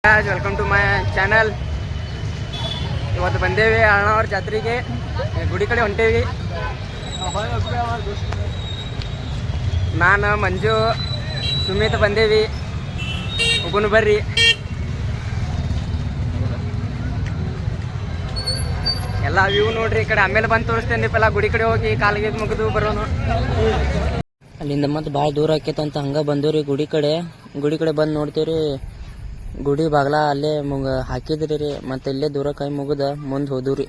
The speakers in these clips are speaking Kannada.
Welcome to my channel. ಇವತ್ತು ಬಂದೇವಿ ಅಣ್ಣವ್ರ ಜಾತ್ರೆಗೆ, ಗುಡಿ ಕಡೆ ಹೊಂಟೇವಿ. ನಾನು ಮಂಜು ಸುಮಿತ್ ಬಂದೇವಿ. ಹೋಗುನು ಬರ್ರಿ. ಎಲ್ಲ ವ್ಯೂ ನೋಡ್ರಿ. ಈ ಕಡೆ ಆಮೇಲೆ ಬಂದು ತೋರಿಸ್ತೇನೆ. ಎಲ್ಲ ಗುಡಿ ಕಡೆ ಹೋಗಿ ಕಾಲಿಗೆ ಮುಗಿದು ಬರೋನು. ಅಲ್ಲಿಂದ ಮತ್ತೆ ಭಾಳ ದೂರ ಆಕೈತಂತ ಹಂಗೆ ಬಂದವ್ರಿ ಗುಡಿ ಕಡೆ ಬಂದು ನೋಡ್ತೀವ್ರಿ. ಗುಡಿ ಬಾಗ್ಲ ಅಲ್ಲೇ ಹಾಕಿದ್ರಿ ರೀ. ಮತ್ತೆ ಇಲ್ಲೇ ದೂರ ಕೈ ಮುಗಿದ ಮುಂದೆ ಹೋದ್ರಿ.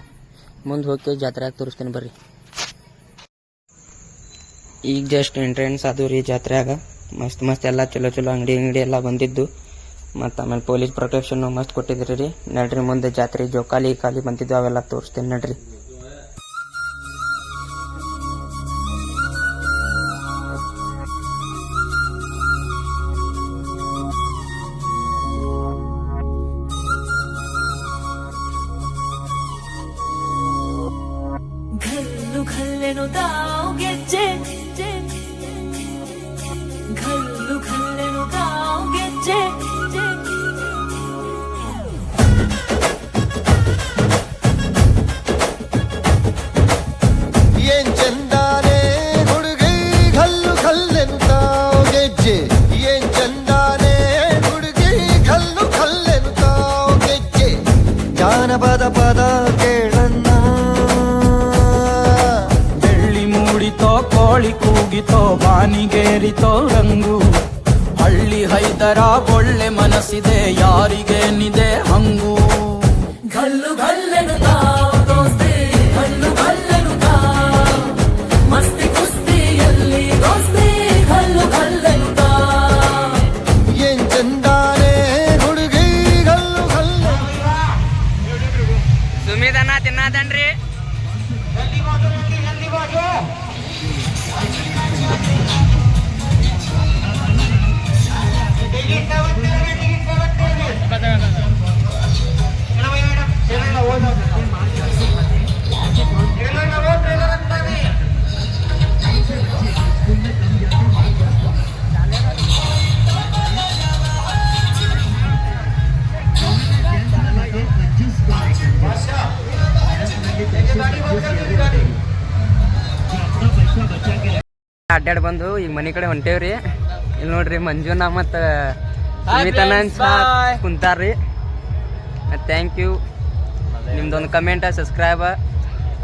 ಮುಂದೆ ಹೋಗಿ ಜಾತ್ರೆಯಾಗ ತೋರಿಸ್ತೀನಿ ಬರ್ರಿ. ಈಗ ಜಸ್ಟ್ ಎಂಟ್ರೆನ್ಸ್ ಅದು ರೀ ಜಾತ್ರೆಯಾಗ. ಮಸ್ತ್ ಎಲ್ಲ ಚಲೋ ಅಂಗಡಿ ಎಲ್ಲ ಬಂದಿದ್ದು. ಮತ್ತು ಆಮೇಲೆ ಪೊಲೀಸ್ ಪ್ರೊಟೆಕ್ಷನ್ ಮಸ್ತ್ ಕೊಟ್ಟಿದ್ರಿ ರೀ. ನಡ್ರಿ ಮುಂದೆ ಜಾತ್ರೆ ಜೋಕಾಲಿ ಬಂದಿದ್ದು ಅವೆಲ್ಲ ತೋರಿಸ್ತೀನಿ ನಡ್ರಿ. घल्लेनु दाव ಗೆಜ್ಜೆ घल्लेनु दाव ಗೆಜ್ಜೆ ಏನ್ ಚಂದಾನೆ ಹುಡುಗಿ ಘಲ್ಲೆನು ತಾವ್ ಗೆಜ್ಜೆ. ಏನ್ ಚಂದಾನೆ ಹುಡುಗಿ ಘಲ್ಲೆನು ತಾವ್ ಗೆಜ್ಜೆ. ಜಾನಪದ ಪದ ಕೇಳನ್ನ ಕೋಳಿ ಕೂಗಿತೋ ಬಾನಿಗೇರಿತೋ ರಂಗು. ಹಳ್ಳಿ ಹೈದರ ಒಳ್ಳೆ ಮನಸ್ಸಿದೆ ಯಾರಿಗೇನಿದೆ ಹಂಗು. घल्लेनु दाव ದೋಸ್ತಿ घल्लेनु दाव ಮಸ್ತಿ ಕುಸ್ತಿಯಲ್ಲಿ ದೋಸ್ತಿ घल्लेनु दाव. ಏನ್ ಚಂದಾನೆ ಹುಡುಗಿ ಸುಮಿತ್ ಅಣ್ಣ ತಿನ್ನದನ್ರಿ. ಅಡ್ಡಾಡ್ ಬಂದು ಈಗ ಮನೆ ಕಡೆ ಹೊಂಟೇವ್ರಿ. ಇಲ್ಲಿ ನೋಡ್ರಿ ಮಂಜುನಾ ಮತ್ತು ಸುಮಿತನ ಕುಂತಾರ್ರಿ. Thank you. ನಿಮ್ದೊಂದು ಕಮೆಂಟ ಸಬ್ಸ್ಕ್ರೈಬ್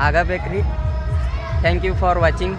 ಆಗಬೇಕ್ರಿ. Thank you for watching.